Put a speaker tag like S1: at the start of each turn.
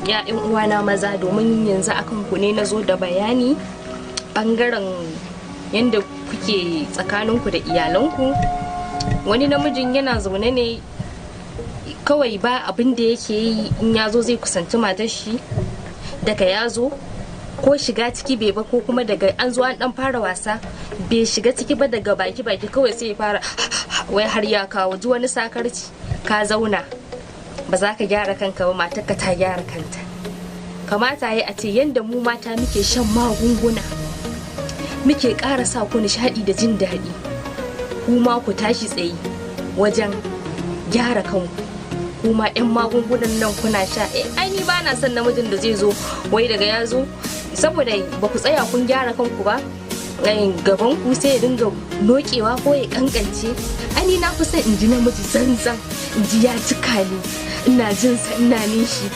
S1: ya yan uwana maza, domin yanzu akan ku ne nazo da bayani bangaren yanda kuke tsakaninku da iyalanku. Wani namijin yana zaune ne kawai ba abin da yake yi, in ya zo zai kusanci matar shi, daga ya zo ko shiga ciki bai ba, ko kuma daga an zo an dan fara wasa bai shiga ciki ba, daga baki kawai sai ya fara wai har ya kawo ji wani sakarci. Ka zauna ba za ka gyara kanka ba, matarka ta gyara kanta. Kamata yi a ce yanda mu mata muke shan magunguna muke ƙara sa ku nishaɗi da jin daɗi, kuma ku tashi tsaye wajen gyara kanku. Kuma 'yan magungunan nan kuna sha, ai ni ba na son namijin da zai zo wai daga ya zo saboda ba ku tsaya kun gyara kanku ba, gaban ku sai ya dinga nokewa ko ya kankance. Ai ni na fi son in ji namiji zanzan, in ji ya cika ni, ina jin sa ina nishi,